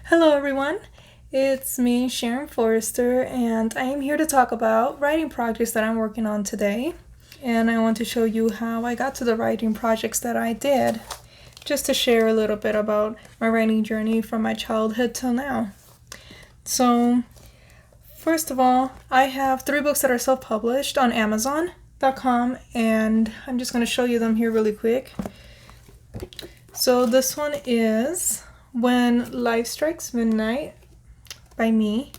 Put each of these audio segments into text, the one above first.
Hello everyone, it's me, Sharon Forrester, and I am here to talk about writing projects that I'm working on today. And I want to show you how I got to the writing projects that I did, just to share a little bit about my writing journey from my childhood till now. So, first of all, I have 3 books that are self-published on Amazon.com, and I'm just going to show you them here really quick. So this one is When Life Strikes Midnight by me,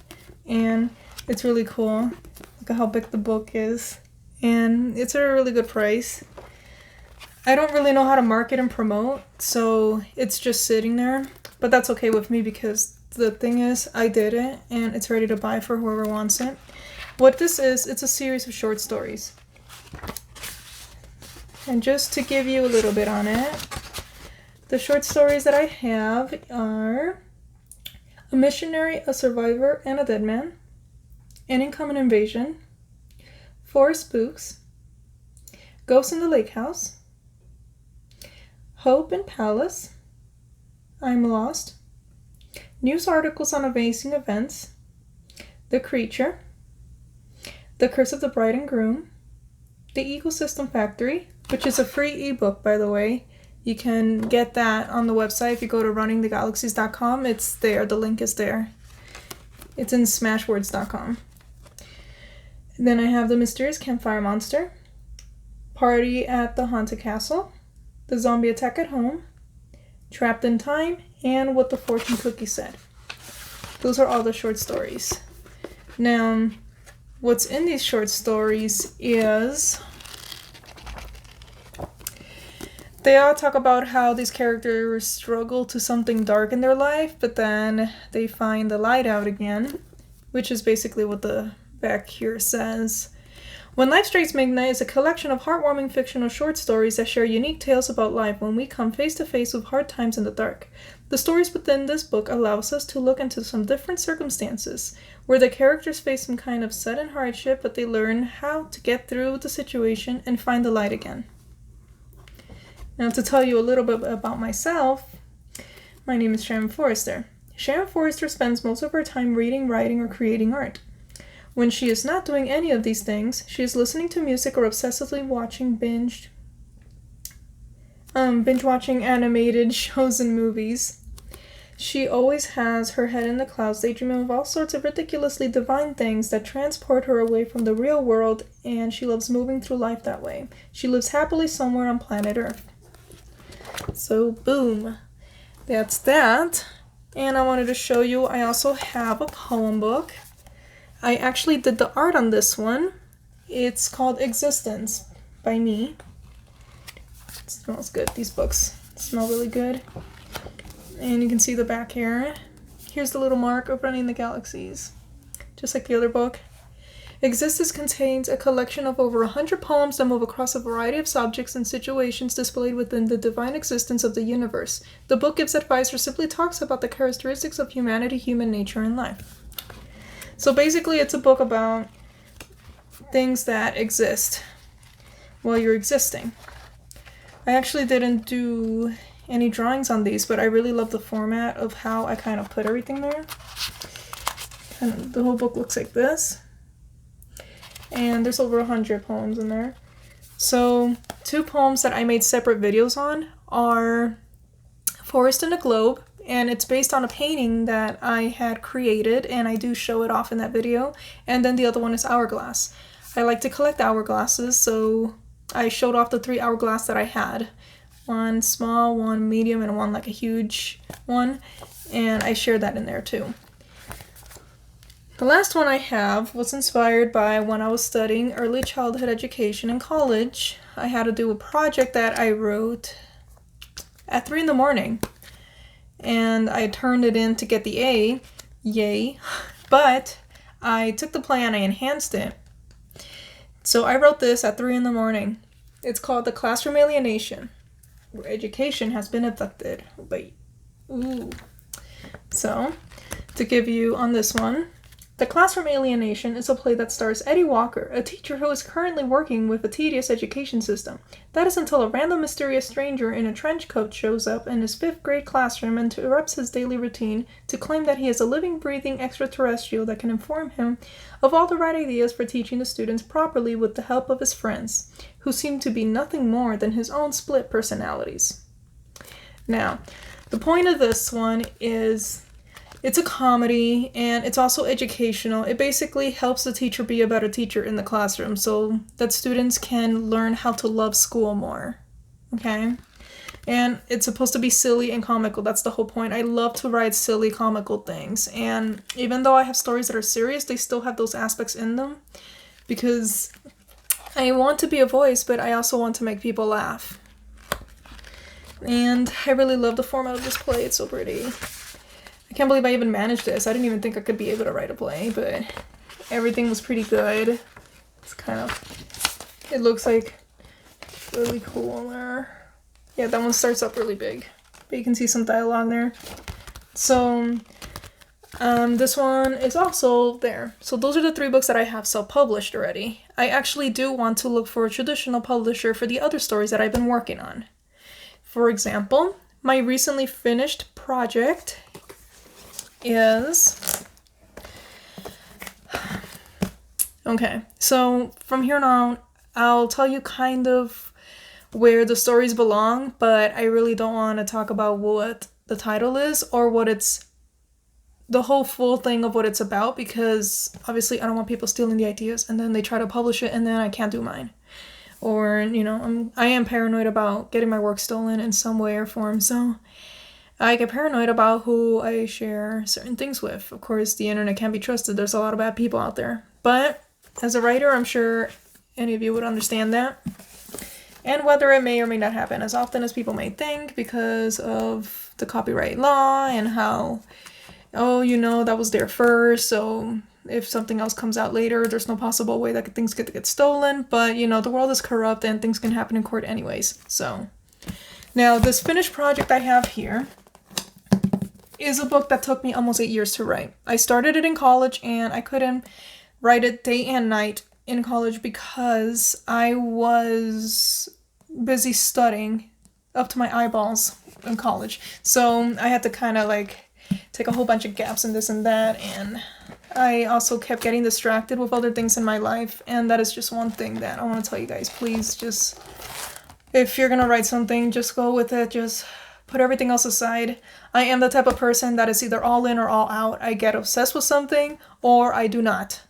and it's really cool. Look at how big the book is, and it's at a really good price. I don't really know how to market and promote, so it's just sitting there, but that's okay with me because the thing is, I did it, and it's ready to buy for whoever wants it. What this is, it's a series of short stories. And just to give you a little bit on it, the short stories that I have are A Missionary, a Survivor, and a Dead Man, An Incoming Invasion, Four Spooks, Ghost in the Lake House, Hope and Palace, I'm Lost, News Articles on Amazing Events, The Creature, The Curse of the Bride and Groom, The Ecosystem Factory, which is a free ebook, by the way. You can get that on the website. If you go to runningthegalaxies.com, it's there. The link is there. It's in smashwords.com. Then I have The Mysterious Campfire Monster, Party at the Haunted Castle, The Zombie Attack at Home, Trapped in Time, and What the Fortune Cookie Said. Those are all the short stories. Now, what's in these short stories is they all talk about how these characters struggle to something dark in their life, but then they find the light out again, which is basically what the back here says. When Life Strikes Midnight is a collection of heartwarming fictional short stories that share unique tales about life when we come face to face with hard times in the dark. The stories within this book allows us to look into some different circumstances, where the characters face some kind of sudden hardship, but they learn how to get through the situation and find the light again. Now, to tell you a little bit about myself, my name is Sharon Forrester. Sharon Forrester spends most of her time reading, writing, or creating art. When she is not doing any of these things, she is listening to music or obsessively watching binge watching animated shows and movies. She always has her head in the clouds, daydreaming of all sorts of ridiculously divine things that transport her away from the real world, and she loves moving through life that way. She lives happily somewhere on planet Earth. So, boom. That's that. And I wanted to show you, I also have a poem book. I actually did the art on this one. It's called Existence by me. It smells good. These books smell really good. And you can see the back here. Here's the little mark of Running the Galaxies, just like the other book. Existence contains a collection of over 100 poems that move across a variety of subjects and situations displayed within the divine existence of the universe. The book gives advice or simply talks about the characteristics of humanity, human nature, and life. So basically, it's a book about things that exist while you're existing. I actually didn't do any drawings on these, but I really love the format of how I kind of put everything there. And the whole book looks like this. And there's over 100 poems in there. So 2 poems that I made separate videos on are Forest in a Globe, and it's based on a painting that I had created, and I do show it off in that video. And then the other one is Hourglass. I like to collect hourglasses, so I showed off the 3 hourglass that I had. One small, one medium, and one like a huge one. And I shared that in there too. The last one I have was inspired by when I was studying early childhood education in college. I had to do a project that I wrote at 3 in the morning. And I turned it in to get the A. Yay. But I took the play and I enhanced it. So I wrote this at 3 in the morning. It's called The Classroom Alienation, where education has been abducted. Wait. Ooh. So, to give you on this one, The Classroom Alienation is a play that stars Eddie Walker, a teacher who is currently working with a tedious education system. That is until a random mysterious stranger in a trench coat shows up in his 5th grade classroom and interrupts his daily routine to claim that he is a living, breathing extraterrestrial that can inform him of all the right ideas for teaching the students properly with the help of his friends, who seem to be nothing more than his own split personalities. Now, the point of this one is it's a comedy, and it's also educational. It basically helps the teacher be a better teacher in the classroom so that students can learn how to love school more. Okay? And it's supposed to be silly and comical. That's the whole point. I love to write silly, comical things. And even though I have stories that are serious, they still have those aspects in them because I want to be a voice, but I also want to make people laugh. And I really love the format of this play. It's so pretty. I can't believe I even managed this. I didn't even think I could be able to write a play, but everything was pretty good. It's kind of, it looks like really cool there. Yeah, that one starts up really big, but you can see some dialogue there. So, this one is also there. So those are the 3 books that I have self-published already. I actually do want to look for a traditional publisher for the other stories that I've been working on. For example, my recently finished project is okay, so from here on out I'll tell you kind of where the stories belong, but I really don't want to talk about what the title is or what it's the whole full thing of what it's about, because obviously I don't want people stealing the ideas and then they try to publish it and then I can't do mine, or I am paranoid about getting my work stolen in some way or form, so I get paranoid about who I share certain things with. Of course, the internet can't be trusted. There's a lot of bad people out there. But as a writer, I'm sure any of you would understand that. And whether it may or may not happen as often as people may think because of the copyright law and how, that was there first, so if something else comes out later, there's no possible way that things get stolen. But, the world is corrupt and things can happen in court anyways. So, now this finished project I have here is a book that took me almost 8 years to write. I started it in college and I couldn't write it day and night in college because I was busy studying up to my eyeballs in college. So I had to kind of take a whole bunch of gaps in this and that, and I also kept getting distracted with other things in my life, and that is just one thing that I want to tell you guys. Please, just if you're gonna write something, just go with it. Just put everything else aside. I am the type of person that is either all in or all out. I get obsessed with something or I do not.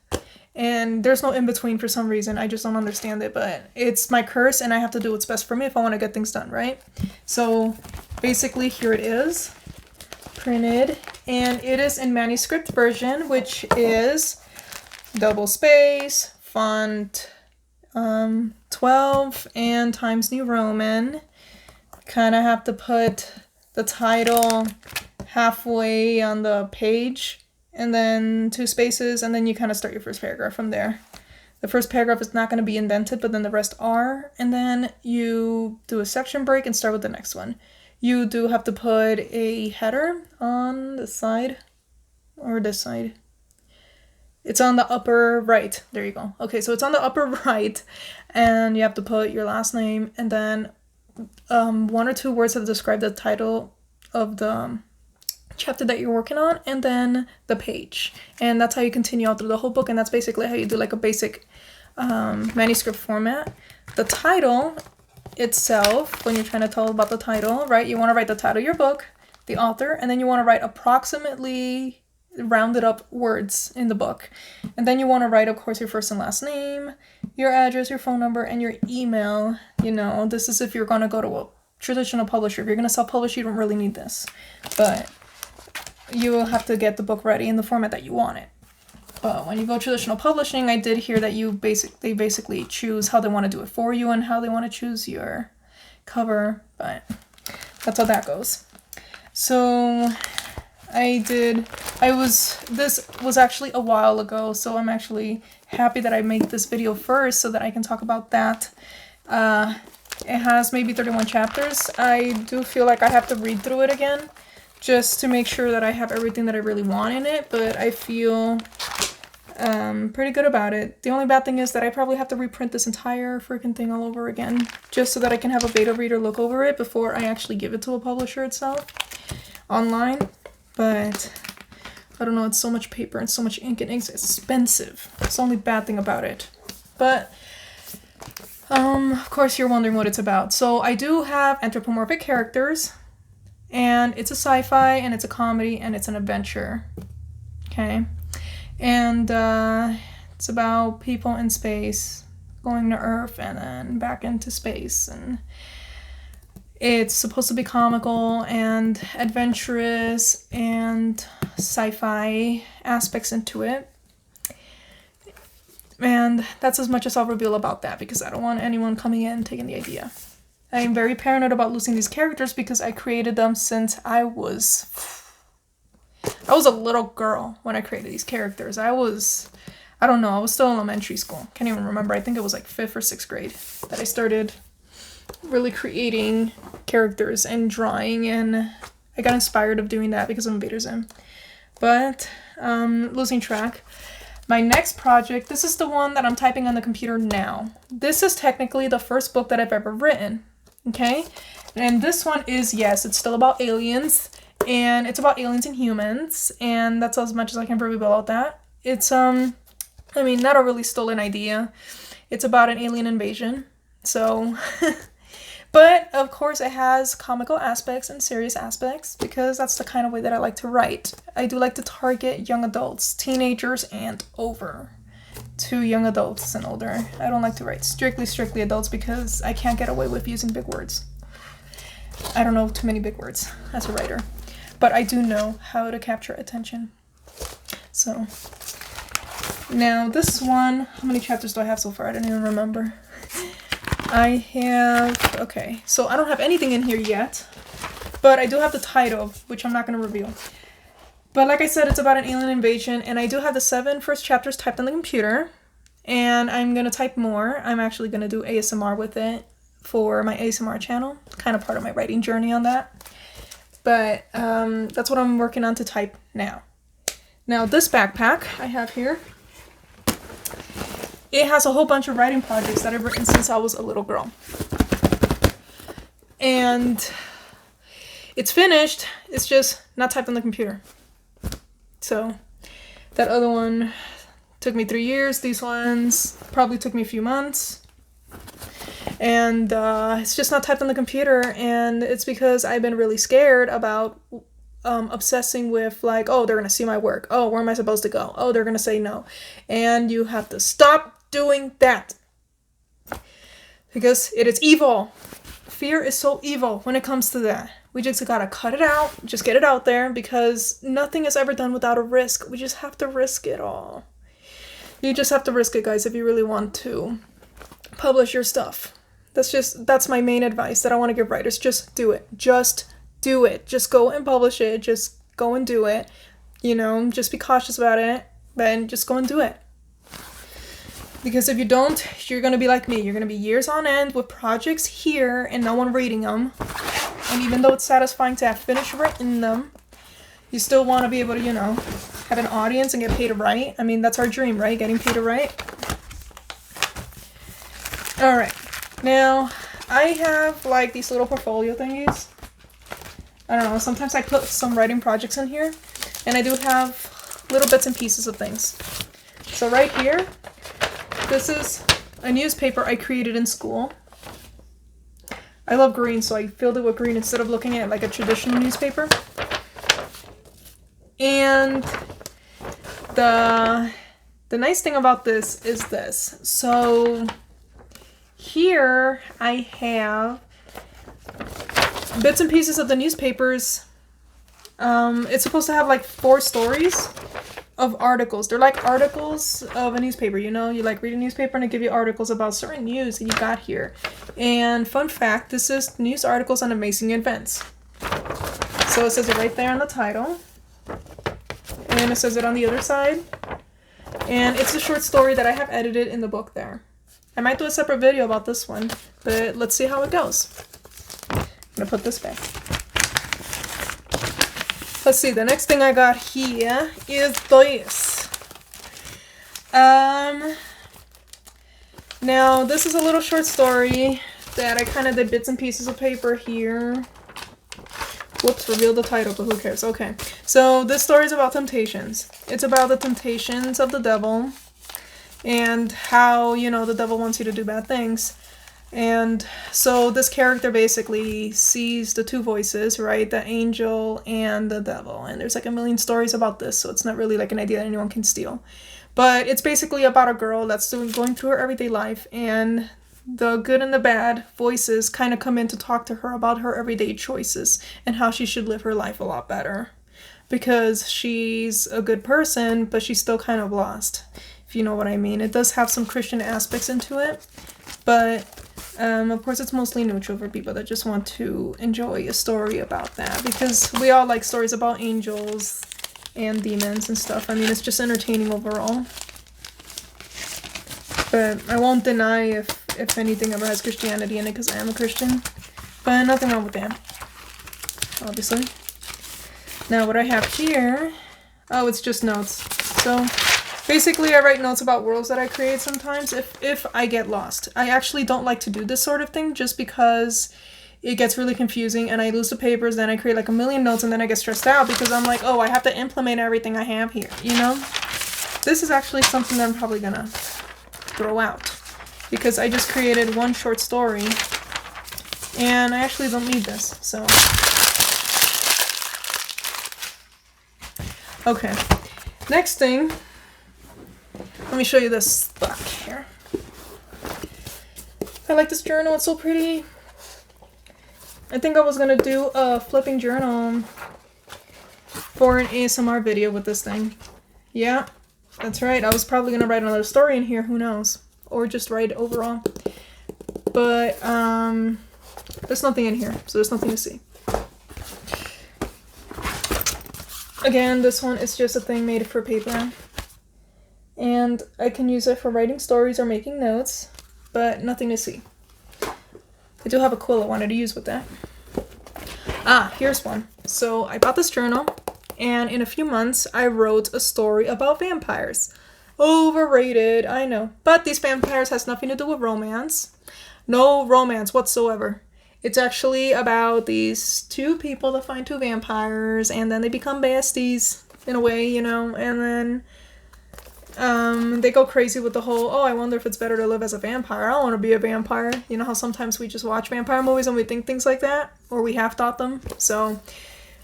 And there's no in between for some reason. I just don't understand it, but it's my curse and I have to do what's best for me if I want to get things done, right? So basically here it is, printed, and it is in manuscript version, which is double space, font 12 and Times New Roman. Kind of have to put the title halfway on the page and then 2 spaces, and then you kind of start your first paragraph from there. The first paragraph is not going to be indented, but then the rest are, and then you do a section break and start with the next one. You do have to put a header on the side, or this side. It's on the upper right. There you go. Okay, so it's on the upper right, and you have to put your last name and then 1 or 2 words that describe the title of the chapter that you're working on, and then the page. And that's how you continue out through the whole book, and that's basically how you do a basic manuscript format. The title itself, when you're trying to tell about the title, right, you want to write the title of your book, the author, and then you want to write approximately rounded up words in the book. And then you want to write, of course, your first and last name, your address, your phone number, and your email. This is if you're going to go to a traditional publisher. If you're going to self-publish, you don't really need this. But you will have to get the book ready in the format that you want it. But when you go traditional publishing, I did hear that they basically choose how they want to do it for you and how they want to choose your cover. But that's how that goes. So this was actually a while ago, so I'm actually happy that I made this video first so that I can talk about that. It has maybe 31 chapters. I do feel like I have to read through it again just to make sure that I have everything that I really want in it, but I feel Pretty good about it. The only bad thing is that I probably have to reprint this entire freaking thing all over again, just so that I can have a beta reader look over it before I actually give it to a publisher itself online. But I don't know, it's so much paper and so much ink, and ink's expensive. It's the only bad thing about it. But of course you're wondering what it's about. So I do have anthropomorphic characters, and it's a sci-fi, and it's a comedy, and it's an adventure. Okay. And it's about people in space going to Earth and then back into space, and it's supposed to be comical and adventurous and sci-fi aspects into it. And that's as much as I'll reveal about that, because I don't want anyone coming in and taking the idea. I am very paranoid about losing these characters because I created them since I was a little girl when I created these characters. I was still in elementary school. Can't even remember. I think it was like 5th or 6th grade that I started really creating characters and drawing, and I got inspired of doing that because of Invader Zim. But losing track. My next project, this is the one that I'm typing on the computer now. This is technically the first book that I've ever written, okay? And this one is, yes, it's still about aliens, and it's about aliens and humans, and that's as much as I can reveal about that. It's, not a really stolen idea. It's about an alien invasion, so... But, of course, it has comical aspects and serious aspects, because that's the kind of way that I like to write. I do like to target young adults, teenagers, and over. To young adults and older. I don't like to write strictly adults, because I can't get away with using big words. I don't know too many big words as a writer. But I do know how to capture attention. So, now this one, how many chapters do I have so far? I don't even remember. Okay, so I don't have anything in here yet, but I do have the title, which I'm not going to reveal. But like I said, it's about an alien invasion, and I do have the 7 first chapters typed on the computer, and I'm going to type more. I'm actually going to do ASMR with it for my ASMR channel, kind of part of my writing journey on that. But that's what I'm working on to type now. Now this backpack I have here, it has a whole bunch of writing projects that I've written since I was a little girl. And it's finished, it's just not typed on the computer. So that other one took me 3 years. These ones probably took me a few months. And it's just not typed on the computer, and it's because I've been really scared about obsessing with, like, oh, they're gonna see my work. Oh, where am I supposed to go? Oh, they're gonna say no. And you have to stop doing that, because it is evil. Fear is so evil when it comes to that. We just gotta cut it out, just get it out there, because nothing is ever done without a risk. We just have to risk it all. You just have to risk it, guys, if you really want to publish your stuff. That's my main advice that I want to give writers. Just do it. Just do it. Just go and publish it. Just go and do it. Just be cautious about it, but just go and do it. Because if you don't, you're going to be like me. You're going to be years on end with projects here and no one reading them. And even though it's satisfying to have finished written them, you still want to be able to, have an audience and get paid to write. I mean, that's our dream, right? Getting paid to write. Alright. Now, I have, like, these little portfolio thingies. I don't know. Sometimes I put some writing projects in here. And I do have little bits and pieces of things. So right here, this is a newspaper I created in school. I love green, so I filled it with green instead of looking at like a traditional newspaper. And the nice thing about this is this. So here I have bits and pieces of the newspapers. It's supposed to have like 4 stories of articles. They're like articles of a newspaper, you like read a newspaper and they give you articles about certain news that you got here. And fun fact, this is news articles on amazing events. So it says it right there on the title. And it says it on the other side. And it's a short story that I have edited in the book there. I might do a separate video about this one, but let's see how it goes. I'm gonna put this back. Let's see, the next thing I got here is this. Now this is a little short story that I kind of did bits and pieces of paper here. Whoops, revealed the title, but who cares? Okay, so this story is about temptations. It's about the temptations of the devil and how, you know, the devil wants you to do bad things. And so this character basically sees the two voices, right? The angel and the devil. And there's like a million stories about this, so it's not really like an idea that anyone can steal. But it's basically about a girl that's going through her everyday life, and the good and the bad voices kind of come in to talk to her about her everyday choices and how she should live her life a lot better. Because she's a good person, but she's still kind of lost, if you know what I mean. It does have some Christian aspects into it, but of course it's mostly neutral for people that just want to enjoy a story about that, because we all like stories about angels and demons and stuff. I mean, it's just entertaining overall. But I won't deny if anything ever has Christianity in it, because I am a Christian. But nothing wrong with that, obviously. Now what I have here, oh, it's just notes. So basically I write notes about worlds that I create sometimes if I get lost. I actually don't like to do this sort of thing just because it gets really confusing and I lose the papers, then I create like a million notes and then I get stressed out because I'm like, oh, I have to implement everything I have here, you know? This is actually something that I'm probably gonna throw out because I just created one short story and I actually don't need this, so. Okay, next thing, let me show you this book here. I like this journal, it's so pretty. I think I was gonna do a flipping journal for an ASMR video with this thing. Yeah, that's right. I was probably gonna write another story in here, who knows? Or just write overall. But, there's nothing in here, so there's nothing to see. Again, this one is just a thing made for paper. And I can use it for writing stories or making notes, but nothing to see. I do have a quill I wanted to use with that. Ah, here's one. So I bought this journal, and in a few months I wrote a story about vampires. Overrated, I know. But these vampires has nothing to do with romance. No romance whatsoever. It's actually about these two people that find two vampires, and then they become besties, in a way, you know, and then they go crazy with the whole, oh, I wonder if it's better to live as a vampire. I don't want to be a vampire. You know how sometimes we just watch vampire movies and we think things like that? Or we have thought them. So,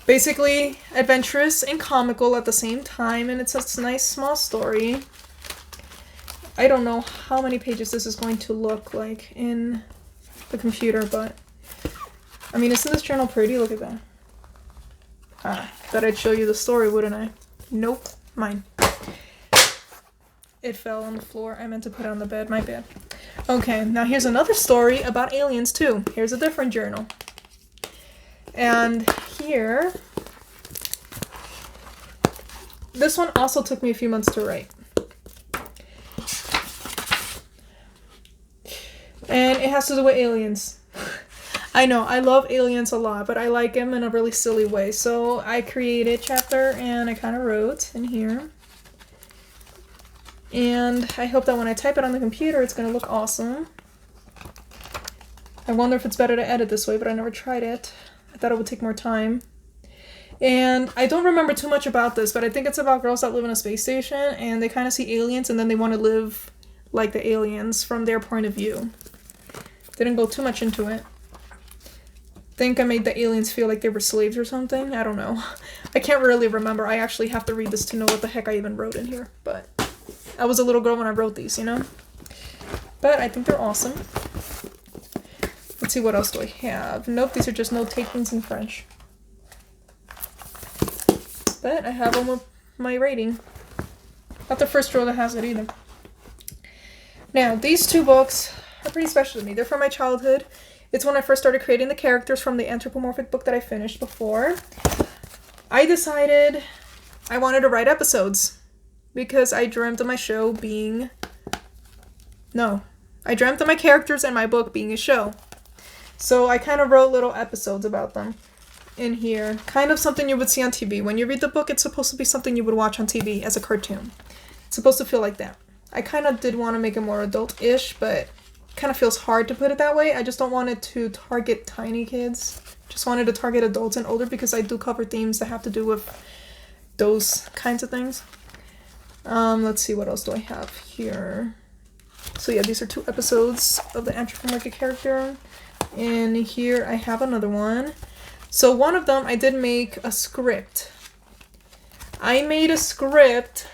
basically, adventurous and comical at the same time, and it's a nice small story. I don't know how many pages this is going to look like in the computer, but, I mean, isn't this journal pretty? Look at that. Ah, thought I'd show you the story, wouldn't I? Nope, mine. It fell on the floor. I meant to put it on the bed. My bad. Okay, now here's another story about aliens too. Here's a different journal. And here, this one also took me a few months to write. And it has to do with aliens. I know, I love aliens a lot, but I like them in a really silly way. So I created a chapter and I kind of wrote in here. And I hope that when I type it on the computer, it's going to look awesome. I wonder if it's better to edit this way, but I never tried it. I thought it would take more time. And I don't remember too much about this, but I think it's about girls that live in a space station, and they kind of see aliens, and then they want to live like the aliens from their point of view. Didn't go too much into it. Think I made the aliens feel like they were slaves or something? I don't know. I can't really remember. I actually have to read this to know what the heck I even wrote in here, but I was a little girl when I wrote these, you know? But I think they're awesome. Let's see, what else do I have? Nope, these are just note takings in French. But I have them with my rating. Not the first row that has it either. Now, these two books are pretty special to me. They're from my childhood. It's when I first started creating the characters from the anthropomorphic book that I finished before. I decided I wanted to write episodes. Because I dreamt of my show being... No. I dreamt of my characters and my book being a show. So I kind of wrote little episodes about them in here. Kind of something you would see on TV. When you read the book, it's supposed to be something you would watch on TV as a cartoon. It's supposed to feel like that. I kind of did want to make it more adult-ish, but kind of feels hard to put it that way. I just don't want it to target tiny kids. Just wanted to target adults and older because I do cover themes that have to do with those kinds of things. Let's see, what else do I have here? So yeah, these are 2 episodes of the anthropomorphic character. And here I have another one. So one of them, I did make a script. I made a script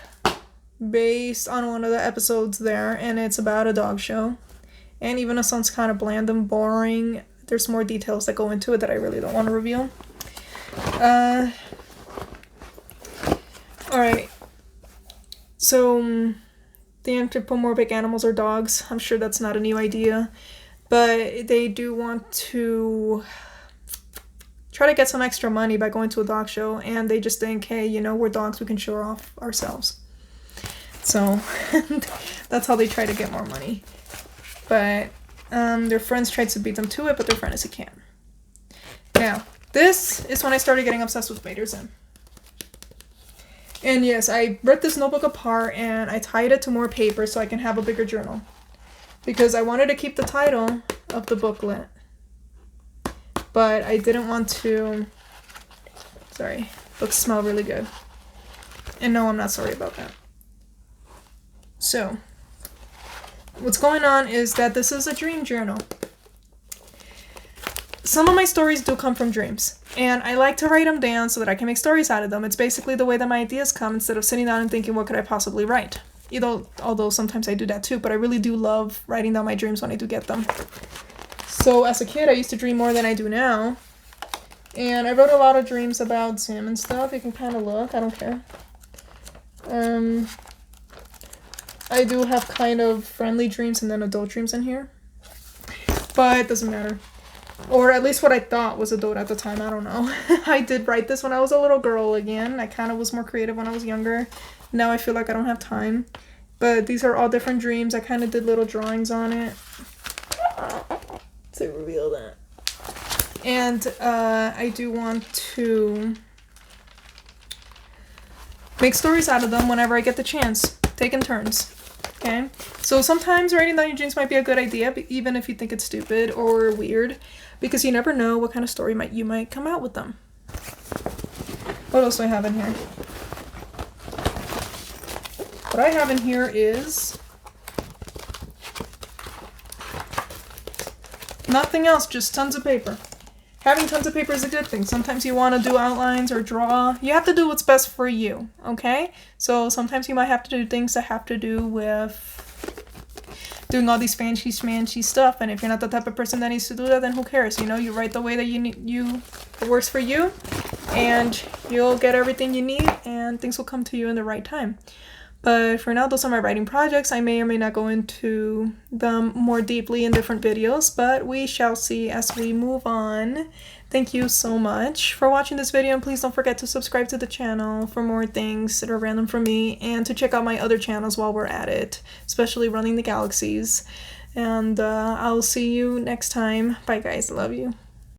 based on one of the episodes there, and it's about a dog show. And even though it sounds kind of bland and boring, there's more details that go into it that I really don't want to reveal. Alright. So, the anthropomorphic animals are dogs. I'm sure that's not a new idea. But they do want to try to get some extra money by going to a dog show. And they just think, hey, you know, we're dogs, we can show off ourselves. So, that's how they try to get more money. But their friends tried to beat them to it, but their friend is a can. Now, this is when I started getting obsessed with Mater Zim. And yes, I ripped this notebook apart and I tied it to more paper so I can have a bigger journal. Because I wanted to keep the title of the booklet. But I didn't want to... Sorry, books smell really good. And no, I'm not sorry about that. So, what's going on is that this is a dream journal. Some of my stories do come from dreams, and I like to write them down so that I can make stories out of them. It's basically the way that my ideas come instead of sitting down and thinking, what could I possibly write? Although sometimes I do that too, but I really do love writing down my dreams when I do get them. So as a kid, I used to dream more than I do now, and I wrote a lot of dreams about Zim and stuff. You can kind of look, I don't care. I do have kind of friendly dreams and then adult dreams in here, but it doesn't matter. Or at least what I thought was adult at the time, I don't know. I did write this when I was a little girl again. I kind of was more creative when I was younger. Now I feel like I don't have time. But these are all different dreams. I kind of did little drawings on it to reveal that. And I do want to make stories out of them whenever I get the chance. Taking turns. Okay? So sometimes writing down your dreams might be a good idea, even if you think it's stupid or weird. Because you never know what kind of story you might come out with them. What else do I have in here? What I have in here is nothing else, just tons of paper. Having tons of paper is a good thing. Sometimes you want to do outlines or draw. You have to do what's best for you, okay? So sometimes you might have to do things that have to do with doing all these fancy schmancy stuff, and if you're not the type of person that needs to do that, then who cares? You know, you write the way that it works for you, and you'll get everything you need, and things will come to you in the right time. But for now, those are my writing projects. I may or may not go into them more deeply in different videos, but we shall see as we move on. Thank you so much for watching this video, and please don't forget to subscribe to the channel for more things that are random from me, and to check out my other channels while we're at it, especially Running the Galaxies. And I'll see you next time. Bye guys, love you.